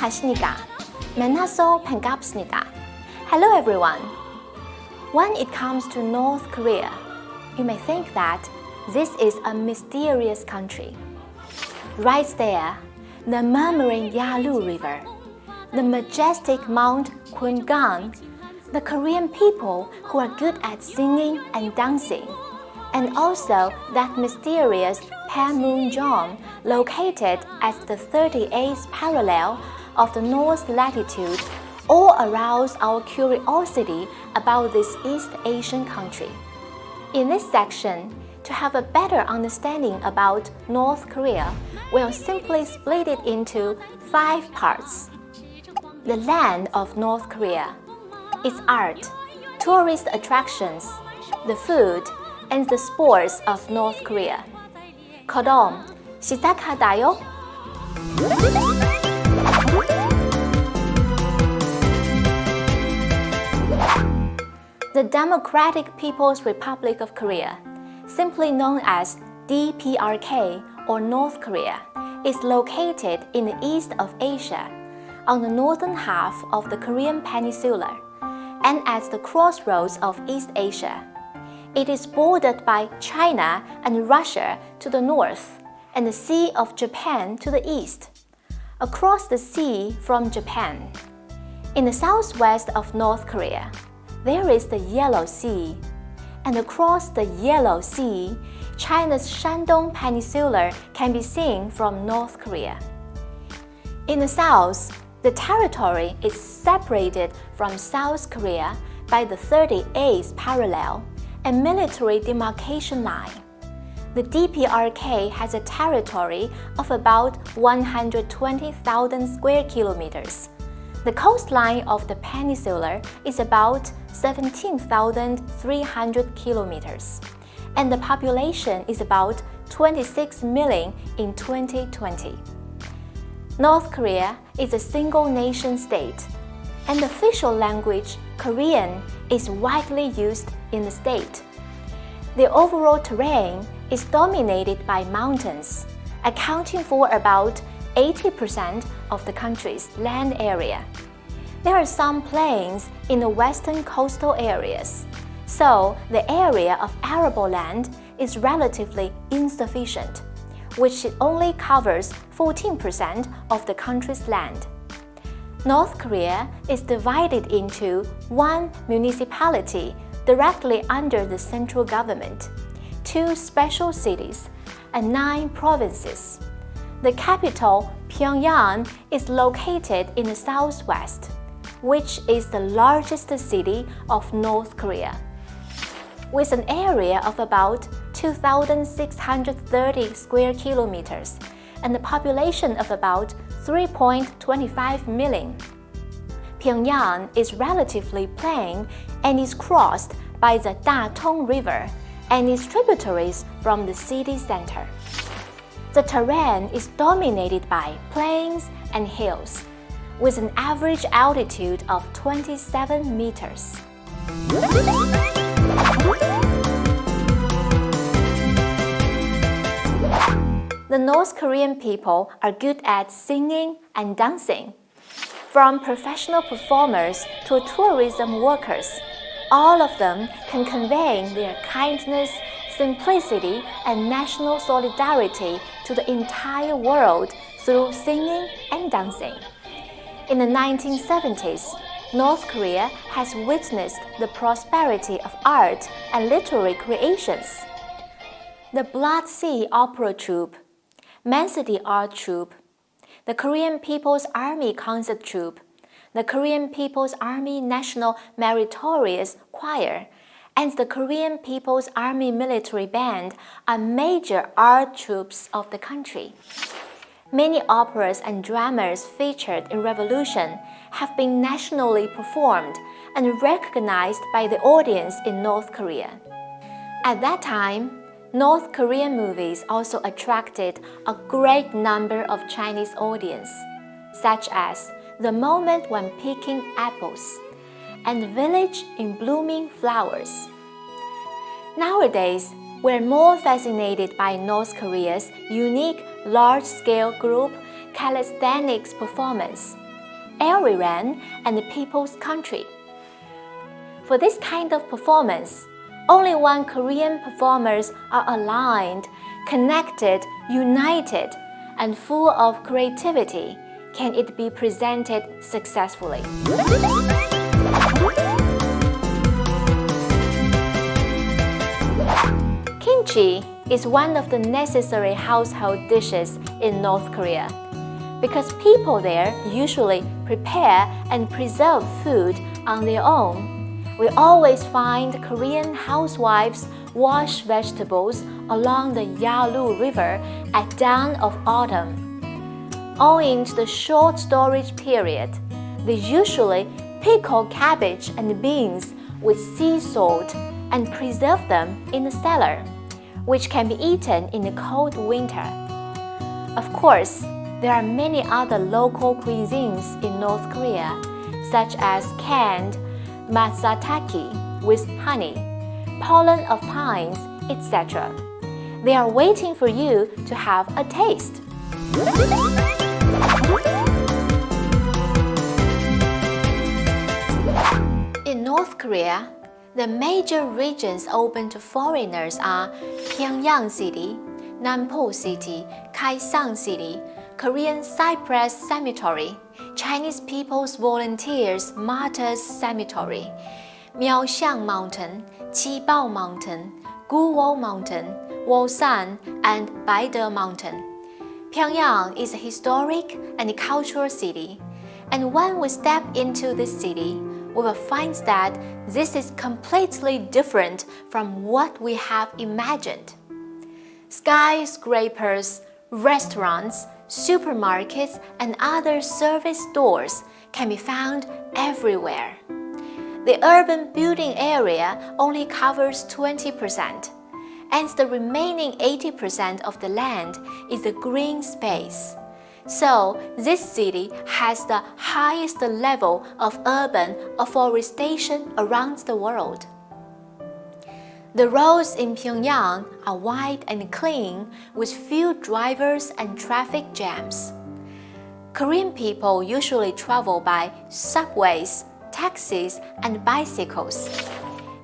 안녕하십니까? 만나서 반갑습니다. Hello everyone. When it comes to North Korea, you may think that this is a mysterious country. Right there, the murmuring Yalu River, the majestic Mount Kumgang, the Korean people who are good at singing and dancing, and also that mysterious Panmunjom located at the 38th parallel of the North latitude all arouse our curiosity about this East Asian country. In this section, to have a better understanding about North Korea, we'll simply split it into 5 parts. The land of North Korea, its art, tourist attractions, the food, and the sports of North Korea. 그럼 시작하다요. The Democratic People's Republic of Korea, simply known as DPRK or North Korea, is located in the east of Asia, on the northern half of the Korean Peninsula, and at the crossroads of East Asia. It is bordered by China and Russia to the north, and the Sea of Japan to the east. Across the sea from Japan, in the southwest of North Korea, there is the Yellow Sea, and across the Yellow Sea, China's Shandong Peninsula can be seen from North Korea. In the south, the territory is separated from South Korea by the 38th parallel and military demarcation line. The DPRK has a territory of about 120,000 square kilometers. The coastline of the peninsula is about 17,300 kilometers, and the population is about 26 million in 2020. North Korea is a single nation state, and the official language, Korean, is widely used in the state. The overall terrain is dominated by mountains, accounting for about 80% of the country's land area. There are some plains in the western coastal areas, so the area of arable land is relatively insufficient, which only covers 14% of the country's land. North Korea is divided into 1 municipality directly under the central government, 2 special cities, and 9 provinces. The capital, Pyongyang, is located in the southwest, which is the largest city of North Korea, with an area of about 2,630 square kilometers and a population of about 3.25 million. Pyongyang is relatively plain and is crossed by the Datong River and its tributaries from the city center. The terrain is dominated by plains and hills, with an average altitude of 27 meters. The North Korean people are good at singing and dancing. From professional performers to tourism workers, all of them can convey their kindness, simplicity, and national solidarity to the entire world through singing and dancing. In the 1970s, North Korea has witnessed the prosperity of art and literary creations. The Blood Sea Opera Troupe, Mansity Art Troupe, the Korean People's Army Concert Troupe, the Korean People's Army National Meritorious Choir, and the Korean People's Army Military Band are major art troupes of the country. Many operas and dramas featured in Revolution have been nationally performed and recognized by the audience in North Korea. At that time, North Korean movies also attracted a great number of Chinese audience, such as The Moment When Picking Apples and Village in Blooming Flowers. Nowadays, we're more fascinated by North Korea's unique large-scale group calisthenics performance, Iran, and the People's Country. For this kind of performance, only one Korean performers are aligned, connected, united, and full of creativity can it be presented successfully. Kimchi is one of the necessary household dishes in North Korea because people there usually prepare and preserve food on their own. We always find Korean housewives wash vegetables along the Yalu River at dawn of autumn. Owing to the short storage period, they usually pickle cabbage and beans with sea salt and preserve them in the cellar, which can be eaten in the cold winter. Of course, there are many other local cuisines in North Korea, such as canned matsutake with honey, pollen of pines, etc. They are waiting for you to have a taste. In North Korea, the major regions open to foreigners are Pyongyang City, Nampo City, Kaesong City, Korean Cypress Cemetery, Chinese People's Volunteers Martyrs Cemetery, Miaoxiang Mountain, Qibao Mountain, Guwo Mountain, Wosan, and Baide Mountain. Pyongyang is a historic and cultural city, and when we step into this city, we will find that this is completely different from what we have imagined. Skyscrapers, restaurants, supermarkets, and other service stores can be found everywhere. The urban building area only covers 20%, and the remaining 80% of the land is a green space. So, this city has the highest level of urban afforestation around the world. The roads in Pyongyang are wide and clean with few drivers and traffic jams. Korean people usually travel by subways, taxis, and bicycles.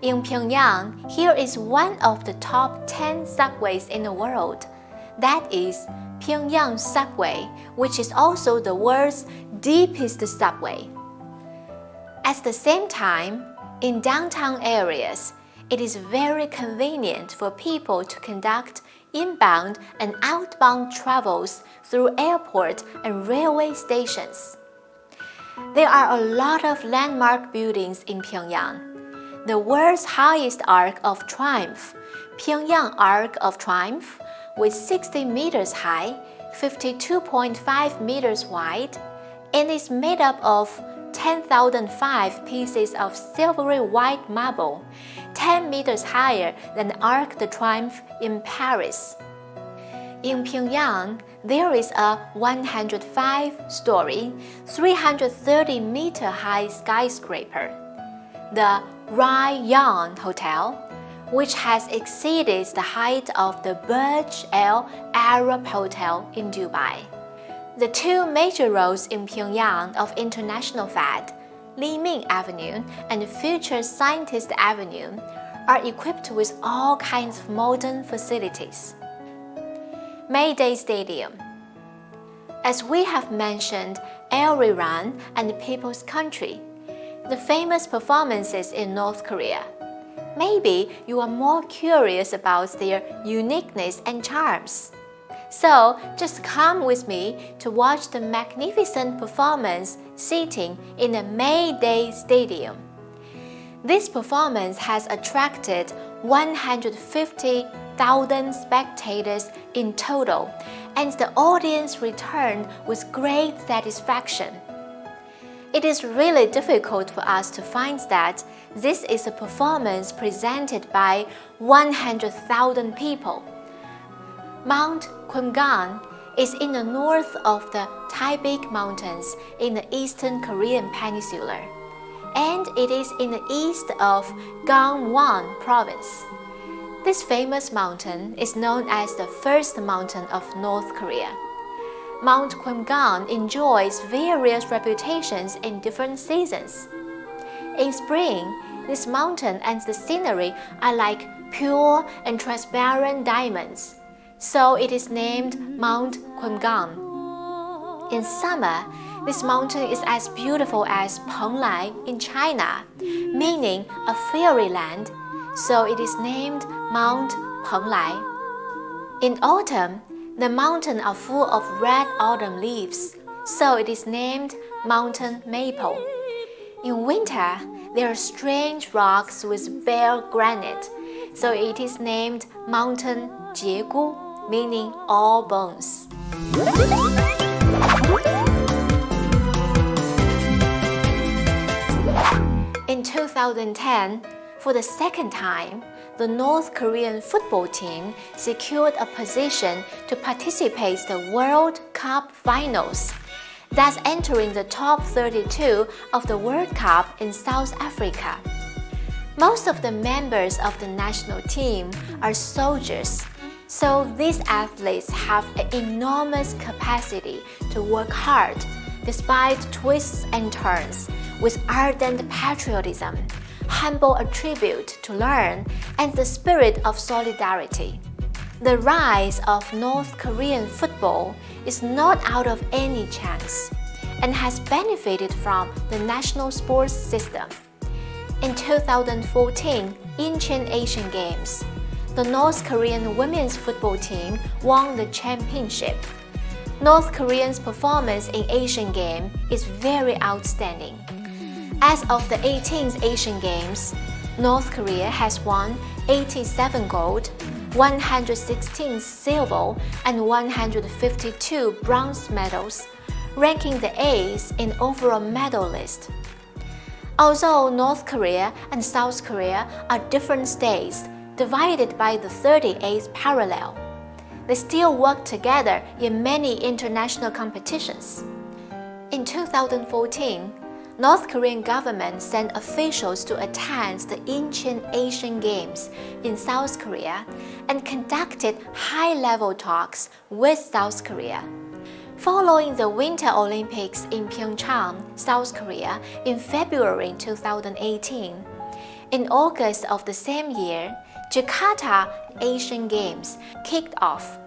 In Pyongyang, here is one of the top 10 subways in the world. That is Pyongyang Subway, which is also the world's deepest subway. At the same time, in downtown areas, it is very convenient for people to conduct inbound and outbound travels through airport and railway stations. There are a lot of landmark buildings in Pyongyang. The world's highest Arc of Triumph, Pyongyang Arc of Triumph, with 60 meters high, 52.5 meters wide, and is made up of 10,005 pieces of silvery white marble, 10 meters higher than the Arc de Triomphe in Paris. In Pyongyang, there is a 105-story, 330-meter-high skyscraper, the Ryan Hotel, which has exceeded the height of the Burj Al Arab Hotel in Dubai. The two major roads in Pyongyang of international fad, Liming Avenue and Future Scientist Avenue, are equipped with all kinds of modern facilities. May Day Stadium. As we have mentioned, Iran and the People's Country, the famous performances in North Korea. Maybe you are more curious about their uniqueness and charms. So, just come with me to watch the magnificent performance sitting in the May Day Stadium. This performance has attracted 150,000 spectators in total, and the audience returned with great satisfaction. It is really difficult for us to find that this is a performance presented by 100,000 people. Mount Kumgang is in the north of the Taibik Mountains in the eastern Korean peninsula, and it is in the east of Gangwon Province. This famous mountain is known as the first mountain of North Korea. Mount Kumgang enjoys various reputations in different seasons. In spring, this mountain and the scenery are like pure and transparent diamonds, so it is named Mount Kumgang. In summer, this mountain is as beautiful as Penglai in China, meaning a fairyland, so it is named Mount Penglai. In autumn, the mountains are full of red autumn leaves, so it is named Mountain Maple. In winter, there are strange rocks with bare granite, so it is named Mountain Jiegu, meaning all bones. In 2010, for the second time, the North Korean football team secured a position to participate in the World Cup finals, thus entering the top 32 of the World Cup in South Africa. Most of the members of the national team are soldiers, so these athletes have an enormous capacity to work hard despite twists and turns, with ardent patriotism, humble attribute to learn, and the spirit of solidarity. The rise of North Korean football is not out of any chance and has benefited from the national sports system. In 2014 Incheon Asian Games, the North Korean women's football team won the championship. North Korea's performance in Asian Games is very outstanding. As of the 18th Asian Games, North Korea has won 87 gold, 116 silver, and 152 bronze medals, ranking the 8th in overall medal list. Although North Korea and South Korea are different states, divided by the 38th parallel, they still work together in many international competitions. In 2014, North Korean government sent officials to attend the Incheon Asian Games in South Korea and conducted high-level talks with South Korea. Following the Winter Olympics in Pyeongchang, South Korea in February 2018, in August of the same year, Jakarta Asian Games kicked off.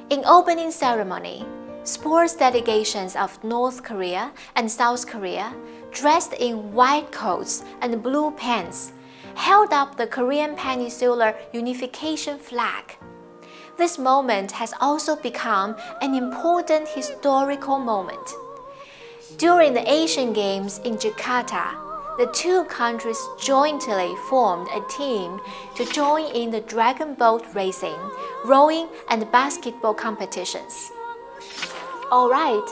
In opening ceremony, sports delegations of North Korea and South Korea, dressed in white coats and blue pants, held up the Korean Peninsular Unification flag. This moment has also become an important historical moment. During the Asian Games in Jakarta, the two countries jointly formed a team to join in the dragon boat racing, rowing, and basketball competitions. Alright,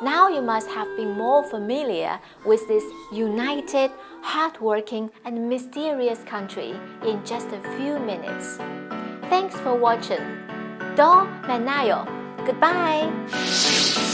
now you must have been more familiar with this united, hardworking, and mysterious country in just a few minutes. Thanks for watching. Do Manayo. Goodbye.